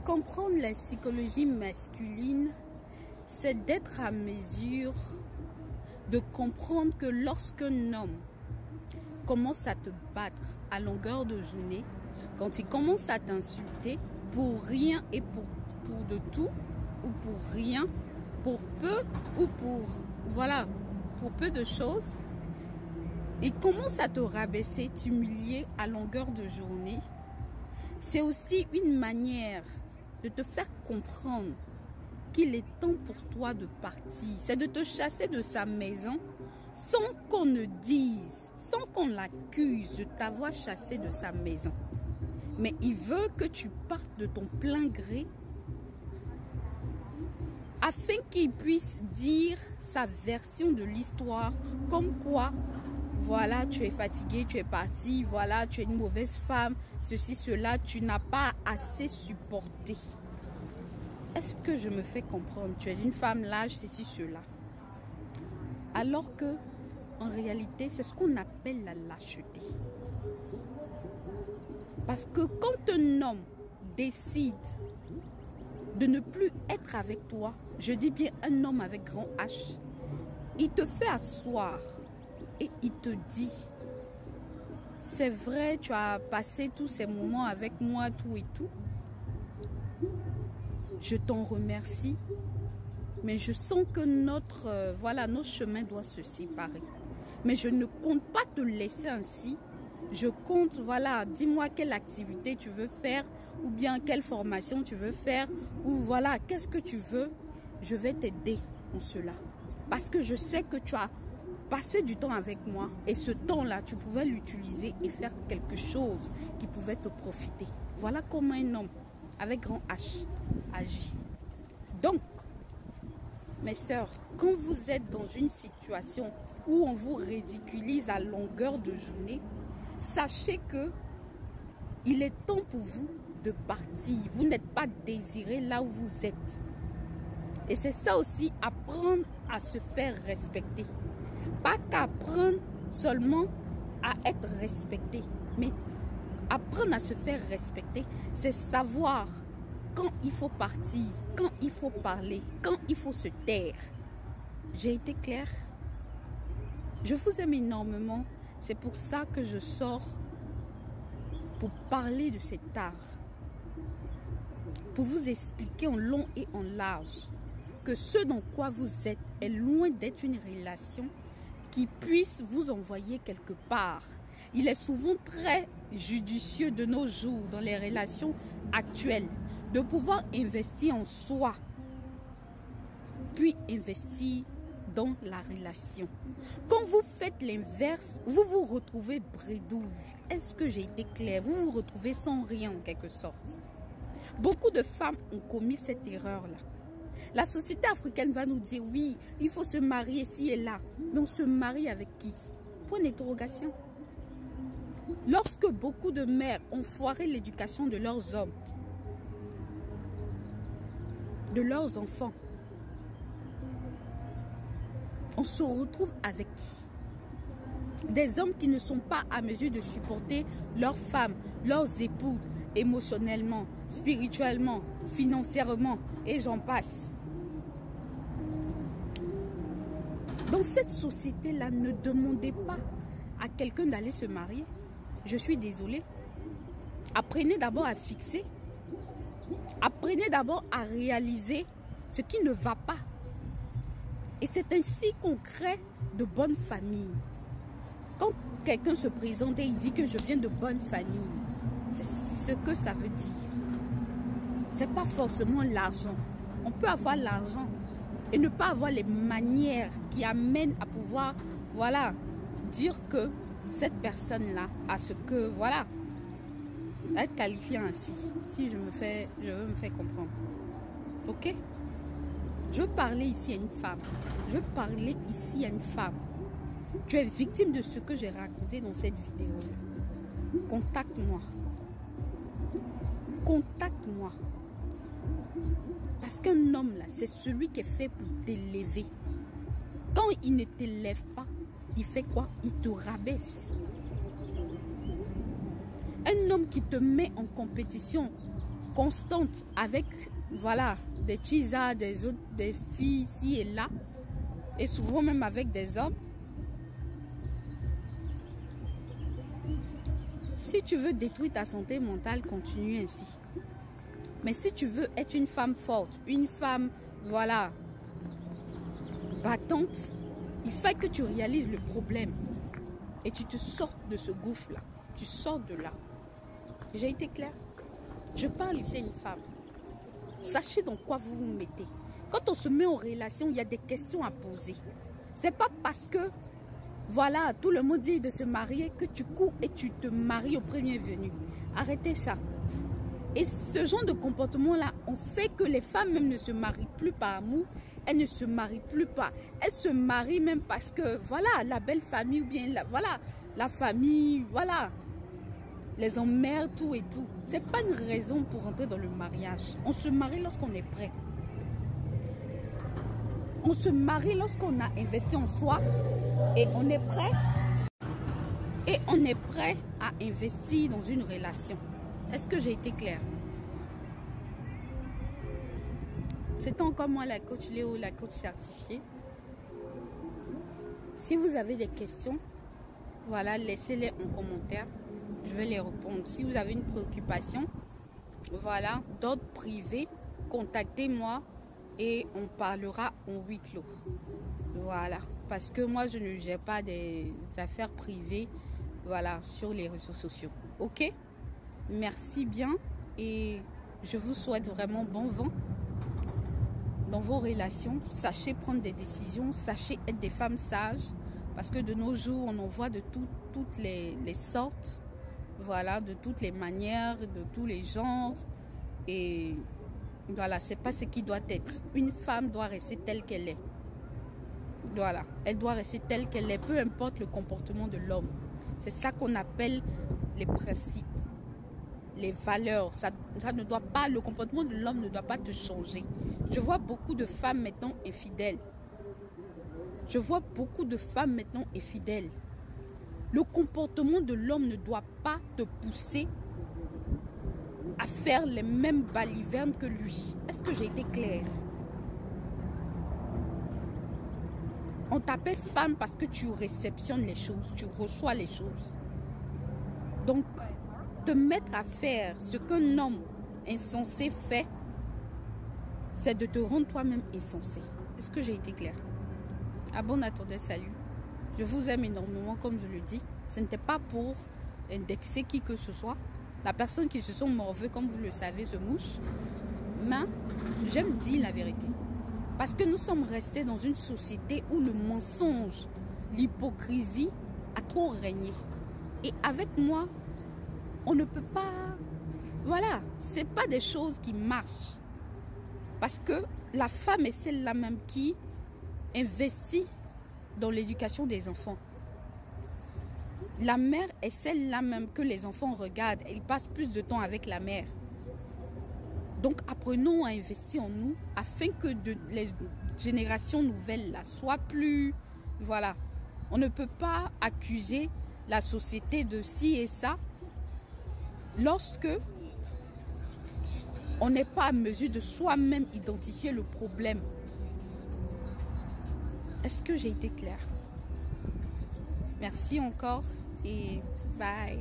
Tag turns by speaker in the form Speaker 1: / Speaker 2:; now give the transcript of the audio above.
Speaker 1: Comprendre la psychologie masculine, c'est d'être à mesure de comprendre que lorsqu'un homme commence à te battre à longueur de journée, quand il commence à t'insulter pour rien et pour de tout ou pour rien, pour peu ou pour peu de choses, il commence à te rabaisser, t'humilier à longueur de journée. C'est aussi une manière de te faire comprendre qu'il est temps pour toi de partir. C'est de te chasser de sa maison sans qu'on ne dise, sans qu'on l'accuse de t'avoir chassé de sa maison. Mais il veut que tu partes de ton plein gré afin qu'il puisse dire sa version de l'histoire, comme quoi, voilà, tu es fatigué, tu es parti, voilà, tu es une mauvaise femme, ceci, cela, tu n'as pas assez supporté. Est-ce que je me fais comprendre? Tu es une femme lâche, ceci, cela. Alors que, en réalité, c'est ce qu'on appelle la lâcheté. Parce que quand un homme décide de ne plus être avec toi, je dis bien un homme avec grand H, il te fait asseoir et il te dit, c'est vrai, tu as passé tous ces moments avec moi, tout et tout. Je t'en remercie, mais je sens que notre chemin doit se séparer. Mais je ne compte pas te laisser ainsi. Je compte, voilà, dis-moi quelle activité tu veux faire, ou bien quelle formation tu veux faire, ou voilà, qu'est-ce que tu veux. Je vais t'aider en cela. Parce que je sais que tu as passé du temps avec moi, et ce temps-là, tu pouvais l'utiliser et faire quelque chose qui pouvait te profiter. Voilà comment un homme avec grand H agit. Donc, mes sœurs, quand vous êtes dans une situation où on vous ridiculise à longueur de journée, sachez que il est temps pour vous de partir. Vous n'êtes pas désiré là où vous êtes. Et c'est ça aussi, apprendre à se faire respecter. Pas qu'apprendre seulement à être respecté, mais apprendre à se faire respecter, c'est savoir quand il faut partir, quand il faut parler, quand il faut se taire. J'ai été claire? Je vous aime énormément. C'est pour ça que je sors pour parler de cet art. Pour vous expliquer en long et en large que ce dans quoi vous êtes est loin d'être une relation qui puisse vous envoyer quelque part. Il est souvent très judicieux de nos jours dans les relations actuelles de pouvoir investir en soi, puis investir dans la relation. Quand vous faites l'inverse, vous vous retrouvez bredouille. Est-ce que j'ai été claire? Vous vous retrouvez sans rien en quelque sorte. Beaucoup de femmes ont commis cette erreur-là. La société africaine va nous dire oui, il faut se marier ici et là. Mais on se marie avec qui? Point d'interrogation. Lorsque beaucoup de mères ont foiré l'éducation de leurs hommes, de leurs enfants, on se retrouve avec qui? Des hommes qui ne sont pas à mesure de supporter leurs femmes, leurs épouses, émotionnellement, spirituellement, financièrement, et j'en passe. Dans cette société-là, ne demandez pas à quelqu'un d'aller se marier. Je suis désolée. Apprenez d'abord à fixer. Apprenez d'abord à réaliser ce qui ne va pas. Et c'est ainsi qu'on crée de bonnes familles. Quand quelqu'un se présente et il dit que je viens de bonne famille, c'est ce que ça veut dire. Ce n'est pas forcément l'argent. On peut avoir l'argent et ne pas avoir les manières qui amènent à pouvoir, voilà, dire que cette personne-là a ce que, voilà, être qualifiée ainsi. Si je veux me faire comprendre. Ok? Je veux parler ici à une femme. Je veux parler ici à une femme. Tu es victime de ce que j'ai raconté dans cette vidéo. Contacte-moi. Contacte-moi. Parce qu'un homme, là, c'est celui qui est fait pour t'élever. Quand il ne t'élève pas, il fait quoi? Il te rabaisse. Un homme qui te met en compétition constante avec, voilà, des chisas, des filles ici et là, et souvent même avec des hommes. Si tu veux détruire ta santé mentale, continue ainsi. Mais si tu veux être une femme forte, une femme, voilà, battante, il faut que tu réalises le problème et tu te sortes de ce gouffre-là. Tu sors de là. J'ai été claire? Je parle, c'est une femme. Sachez dans quoi vous vous mettez. Quand on se met en relation, il y a des questions à poser. C'est pas parce que, voilà, tout le monde dit de se marier que tu cours et tu te maries au premier venu. Arrêtez ça. Et ce genre de comportement-là, on fait que les femmes même ne se marient plus par amour. Elles ne se marient plus pas. Elles se marient même parce que, voilà, la belle famille ou bien, la famille, voilà, les emmerde, tout et tout. C'est pas une raison pour entrer dans le mariage. On se marie lorsqu'on est prêt. On se marie lorsqu'on a investi en soi et on est prêt. Et on est prêt à investir dans une relation. Est-ce que j'ai été claire? C'est encore moi la coach Léo, la coach certifiée. Si vous avez des questions, voilà, laissez-les en commentaire. Je vais les répondre. Si vous avez une préoccupation, voilà, d'ordre privé, contactez-moi et on parlera en huis clos. Voilà, parce que moi je ne gère pas des affaires privées, voilà, sur les réseaux sociaux. Ok? Merci bien et je vous souhaite vraiment bon vent dans vos relations. Sachez prendre des décisions, sachez être des femmes sages parce que de nos jours, on en voit de toutes les sortes, voilà, de toutes les manières, de tous les genres et voilà, c'est pas ce qui doit être. Une femme doit rester telle qu'elle est. Voilà, elle doit rester telle qu'elle est, peu importe le comportement de l'homme. C'est ça qu'on appelle les principes. Les valeurs, ça ne doit pas, le comportement de l'homme ne doit pas te changer. Je vois beaucoup de femmes maintenant infidèles. Je vois beaucoup de femmes maintenant infidèles. Le comportement de l'homme ne doit pas te pousser à faire les mêmes balivernes que lui. Est-ce que j'ai été claire? On t'appelle femme parce que tu réceptionnes les choses, tu reçois les choses. Donc, te mettre à faire ce qu'un homme insensé fait, c'est de te rendre toi-même insensé. Est-ce que j'ai été claire? Ah bon, attendez, salut. Je vous aime énormément, comme je le dis. Ce n'était pas pour indexer qui que ce soit. La personne qui se sont morveux, comme vous le savez, se mouche. Mais j'aime dire la vérité. Parce que nous sommes restés dans une société où le mensonge, l'hypocrisie a trop régné. Et avec moi, on ne peut pas... Voilà, ce n'est pas des choses qui marchent. Parce que la femme est celle-là même qui investit dans l'éducation des enfants. La mère est celle-là même que les enfants regardent. Ils passent plus de temps avec la mère. Donc apprenons à investir en nous afin que les générations nouvelles là, soient plus... Voilà, on ne peut pas accuser la société de ci et ça lorsque on n'est pas à mesure de soi-même identifier le problème. Est-ce que j'ai été claire? Merci encore et bye.